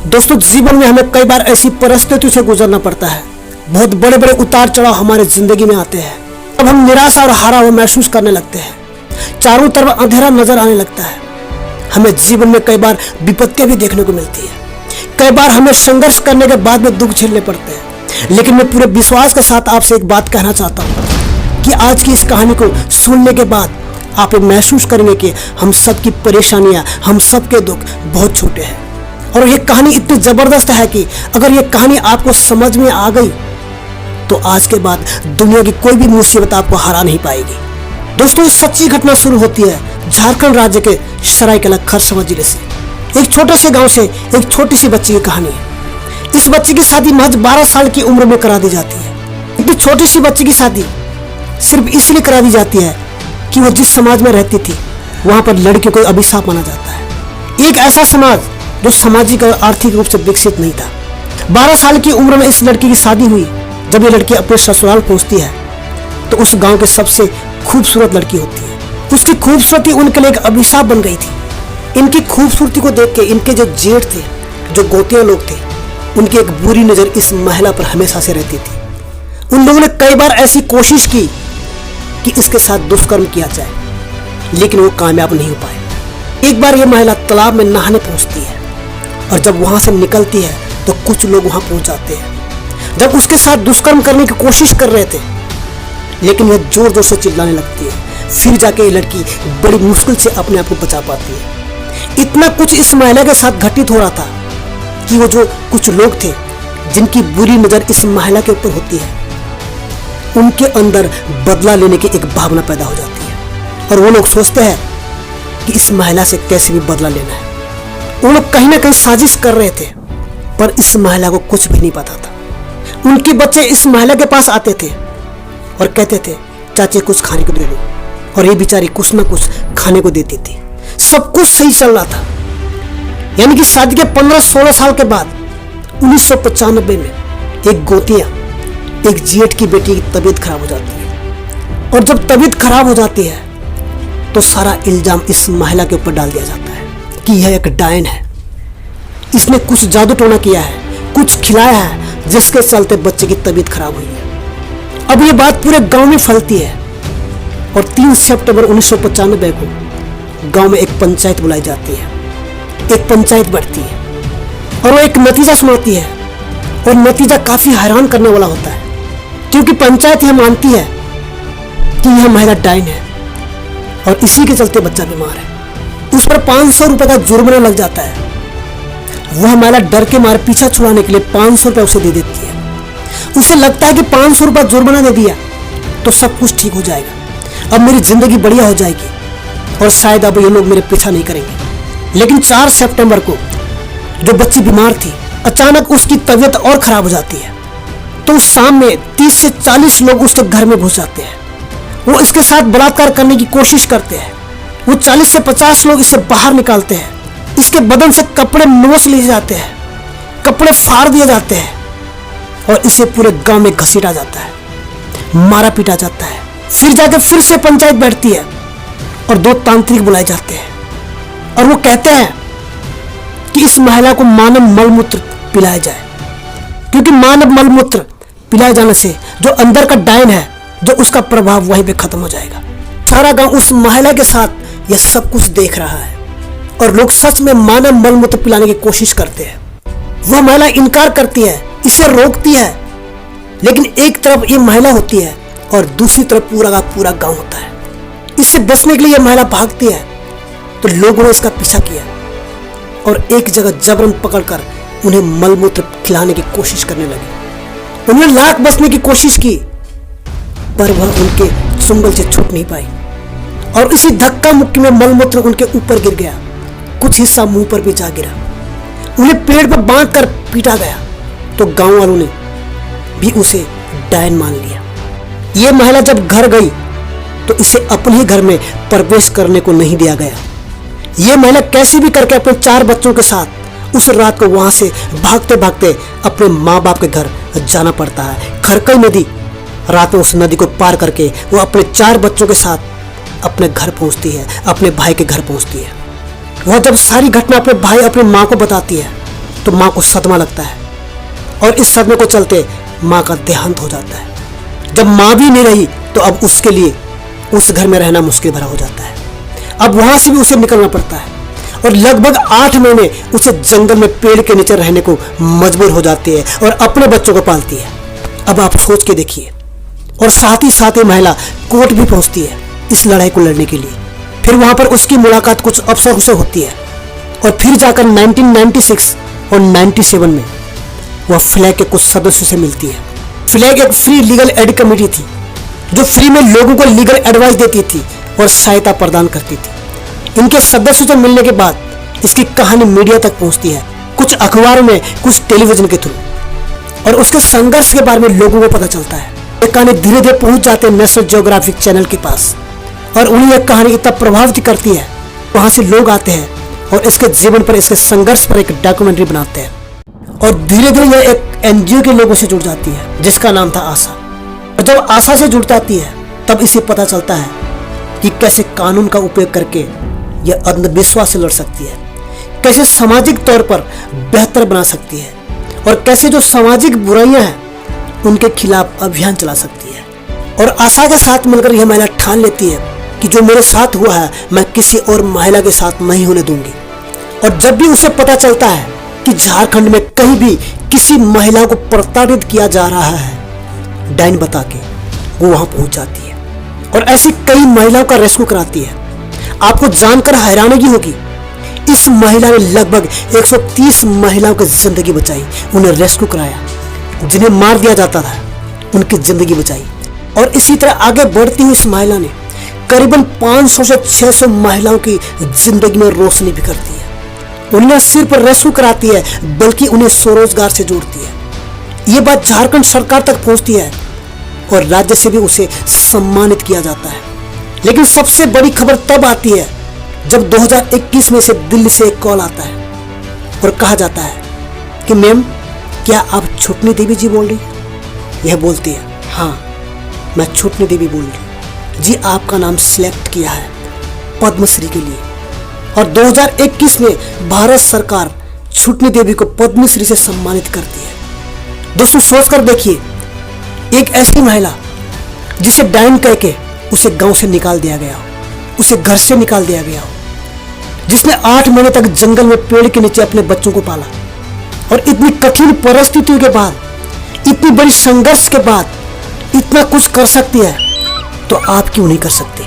दोस्तों, जीवन में हमें कई बार ऐसी परिस्थितियों से गुजरना पड़ता है। बहुत बड़े बड़े उतार चढ़ाव हमारे जिंदगी में आते हैं। अब हम निराशा और हारा हुआ महसूस करने लगते हैं। चारों तरफ अंधेरा नजर आने लगता है। हमें जीवन में कई बार विपत्तियां भी देखने को मिलती है। कई बार हमें संघर्ष करने के बाद में दुख झेलने पड़ते हैं। लेकिन मैं पूरे विश्वास के साथ आपसे एक बात कहना चाहता हूँ कि आज की इस कहानी को सुनने के बाद आप महसूस करेंगे कि हम सबकी परेशानियां, हम सबके दुख बहुत छोटे हैं। और ये कहानी इतनी जबरदस्त है कि अगर ये कहानी आपको समझ में आ गई तो आज के बाद दुनिया की कोई भी मुसीबत आपको हरा नहीं पाएगी। दोस्तों, इस सच्ची घटना शुरू होती है झारखंड राज्य के सरायकेला खरसावां जिले से। एक छोटे से गांव से एक छोटी सी बच्ची की कहानी है। इस बच्ची की शादी महज 12 साल की उम्र में करा दी जाती है। इतनी छोटी सी बच्ची की शादी सिर्फ इसलिए करा दी जाती है कि वो जिस समाज में रहती थी वहां पर लड़कियों को अभिशाप माना जाता है। एक ऐसा समाज जो सामाजिक और आर्थिक रूप से विकसित नहीं था। 12 साल की उम्र में इस लड़की की शादी हुई। जब ये लड़की अपने ससुराल पहुंचती है तो उस गांव के सबसे खूबसूरत लड़की होती है। उसकी खूबसूरती उनके लिए एक अभिशाप बन गई थी। इनकी खूबसूरती को देख के इनके जो जेठ थे, जो गोतिया लोग थे, उनकी एक बुरी नजर इस महिला पर हमेशा से रहती थी। उन लोगों ने कई बार ऐसी कोशिश की कि इसके साथ दुष्कर्म किया जाए, लेकिन वो कामयाब नहीं हो पाए। एक बार ये महिला तालाब में नहाने पहुंचती है और जब वहां से निकलती है तो कुछ लोग वहां पहुंच जाते हैं। जब उसके साथ दुष्कर्म करने की कोशिश कर रहे थे, लेकिन वह जोर जोर से चिल्लाने लगती है। फिर जाके ये लड़की बड़ी मुश्किल से अपने आप को बचा पाती है। इतना कुछ इस महिला के साथ घटित हो रहा था कि वो जो कुछ लोग थे जिनकी बुरी नजर इस महिला के ऊपर होती है, उनके अंदर बदला लेने की एक भावना पैदा हो जाती है और वो लोग सोचते हैं कि इस महिला से कैसे भी बदला लेना है। वो लोग कहीं ना कहीं साजिश कर रहे थे, पर इस महिला को कुछ भी नहीं पता था। उनके बच्चे इस महिला के पास आते थे और कहते थे, चाचे कुछ खाने को दे दो, और ये बेचारी कुछ ना कुछ खाने को देती थी। सब कुछ सही चल रहा था। यानी कि शादी के 15-16 साल के बाद 1995 में एक गोतिया, एक जेठ की बेटी की तबीयत खराब हो जाती है। और जब तबीयत खराब हो जाती है तो सारा इल्जाम इस महिला के ऊपर डाल दिया जाता है कि यह एक डायन है, इसने कुछ जादू टोना किया है, कुछ खिलाया है, जिसके चलते बच्चे की तबीयत खराब हुई है। अब ये बात पूरे गांव में फैलती है और 3 सितंबर 1995 को गांव में एक पंचायत बुलाई जाती है। एक पंचायत बैठती है और वो एक नतीजा सुनाती है, और नतीजा काफी हैरान करने वाला होता है, क्योंकि पंचायत यह मानती है कि यह महिला डायन है और इसी के चलते बच्चा बीमार है। उस पर 500 रुपए का जुर्माना लग जाता है। वह महिला डर के मारे पीछा छुड़ाने के लिए 500 रुपए उसे दे देती है। उसे लगता है कि 500 रुपए जुर्माना दे दिया तो सब कुछ ठीक हो जाएगा, अब मेरी जिंदगी बढ़िया हो जाएगी और शायद अब ये लोग मेरे पीछा नहीं करेंगे। लेकिन 4 सितंबर को जो बच्ची बीमार थी, अचानक उसकी तबीयत और खराब हो जाती है। तो उस शाम में 30 से 40 लोग उसके घर में घुस जाते हैं। वो इसके साथ बलात्कार करने की कोशिश करते हैं। वो 40 से 50 लोग इसे बाहर निकालते हैं। इसके बदन से कपड़े नोच लिए जाते हैं, कपड़े फाड़ दिए जाते हैं और इसे पूरे गांव में घसीटा जाता है, मारा पीटा जाता है। फिर जाके फिर से पंचायत बैठती है और 2 तांत्रिक बुलाए जाते हैं और वो कहते हैं कि इस महिला को मानव मलमूत्र पिलाया जाए, क्योंकि मानव मलमूत्र पिलाए जाने से जो अंदर का डायन है, जो उसका प्रभाव वहीं पे खत्म हो जाएगा। सारा गांव उस महिला के साथ यह सब कुछ देख रहा है और लोग सच में मानव मलमूत्र पिलाने की कोशिश करते हैं। वह महिला इनकार करती है, इसे रोकती है, लेकिन एक तरफ ये महिला होती है और दूसरी तरफ पूरा का पूरा गांव होता है। इससे बचने के लिए यह महिला भागती है तो लोगों ने इसका पीछा किया और एक जगह जबरन पकड़कर उन्हें मलमूत्र खिलाने की कोशिश करने लगे। उन्हें लाख बचने की कोशिश की, पर वह उनके चुंगल से छूट नहीं पाई और इसी धक्का मुक्की में मलमूत्र उनके ऊपर गिर गया। कुछ हिस्सा मुंह पर भी जा गिरा। उन्हें पेड़ पर बांध कर पीटा गया तो गांव वालों ने भी उसे डायन मान लिया। यह महिला जब घर गई तो इसे अपने ही घर में प्रवेश करने को नहीं दिया गया। यह महिला कैसे भी करके अपने 4 बच्चों के साथ उस रात को वहां से भागते भागते अपने माँ बाप के घर जाना पड़ता है। खरकई नदी, रात में उस नदी को पार करके वो अपने 4 बच्चों के साथ अपने घर पहुंचती है, अपने भाई के घर पहुंचती है। वह जब सारी घटना अपने भाई, अपनी माँ को बताती है तो माँ को सदमा लगता है और इस सदमे को चलते माँ का देहांत हो जाता है। जब माँ भी नहीं रही तो अब उसके लिए उस घर में रहना मुश्किल भरा हो जाता है। अब वहां से भी उसे निकलना पड़ता है और लगभग 8 महीने उसे जंगल में पेड़ के नीचे रहने को मजबूर हो जाती है और अपने बच्चों को पालती है। अब आप सोच के देखिए। और साथ ही महिला कोर्ट भी पहुंचती है इस लड़ाई को लड़ने के लिए। फिर वहां पर उसकी मुलाकात कुछ अफसरों से होती है और फिर जाकर 1996 और 97 में वह फ्लैग के कुछ सदस्यों से मिलती है। फ्लैग एक फ्री लीगल एड कमेटी थी जो फ्री में लोगों को लीगल एडवाइस देती थी और सहायता प्रदान करती थी। इनके सदस्यों से मिलने के बाद इसकी कहानी मीडिया तक पहुंचती है, कुछ अखबारों में, कुछ टेलीविजन के थ्रू, और उसके संघर्ष के बारे में लोगों को पता चलता है। ये कहानी धीरे धीरे पहुंच जाते हैं नेशनल ज्योग्राफिक चैनल के पास और उन्हें यह कहानी इतना प्रभावित करती है, वहां से लोग आते हैं और इसके जीवन पर, इसके संघर्ष पर एक डॉक्यूमेंट्री बनाते हैं। और धीरे धीरे यह एक एनजीओ के लोगों से जुड़ जाती है जिसका नाम था आशा। और जब आशा से जुड़ जाती है तब इसे पता चलता है कि कैसे कानून का उपयोग करके यह अंधविश्वास से लड़ सकती है, कैसे सामाजिक तौर पर बेहतर बना सकती है और कैसे जो सामाजिक बुराइयां हैं उनके खिलाफ अभियान चला सकती है। और आशा के साथ मिलकर यह महिला ठान लेती है कि जो मेरे साथ हुआ है मैं किसी और महिला के साथ नहीं होने दूंगी। और जब भी उसे पता चलता है कि झारखंड में कहीं भी किसी महिला को प्रताड़ित किया जा रहा है, डाइन बता के वो वहां पहुंच जाती है और ऐसी कई महिलाओं का रेस्क्यू कराती है। आपको जानकर हैरानी होगी, इस महिला ने लगभग 130 महिलाओं की जिंदगी बचाई, उन्हें रेस्क्यू कराया। जिन्हें मार दिया जाता था उनकी जिंदगी बचाई। और इसी तरह आगे बढ़ती हुई इस महिला ने करीबन 500 से 600 महिलाओं की जिंदगी में रोशनी बिखरती है। उन्हें सिर्फ रेस्क्यू कराती है बल्कि उन्हें स्वरोजगार से जोड़ती है। ये बात झारखंड सरकार तक पहुंचती है और राज्य से भी उसे सम्मानित किया जाता है। लेकिन सबसे बड़ी खबर तब आती है जब 2021 में से दिल्ली से एक कॉल आता है और कहा जाता है कि मैम, क्या आप छुटनी देवी जी बोल रही? यह बोलती है, हाँ मैं छुटनी देवी बोल रही जी, आपका नाम सिलेक्ट किया है पद्मश्री के लिए। और 2021 में भारत सरकार छुटनी देवी को पद्मश्री से सम्मानित करती है। दोस्तों सोचकर देखिए, एक ऐसी महिला जिसे डाइन कह के उसे गांव से निकाल दिया गया हो, उसे घर से निकाल दिया गया हो, जिसने 8 महीने तक जंगल में पेड़ के नीचे अपने बच्चों को पाला और इतनी कठिन परिस्थितियों के बाद, इतनी बड़ी संघर्ष के बाद इतना कुछ कर सकती है, तो आप क्यों नहीं कर सकते?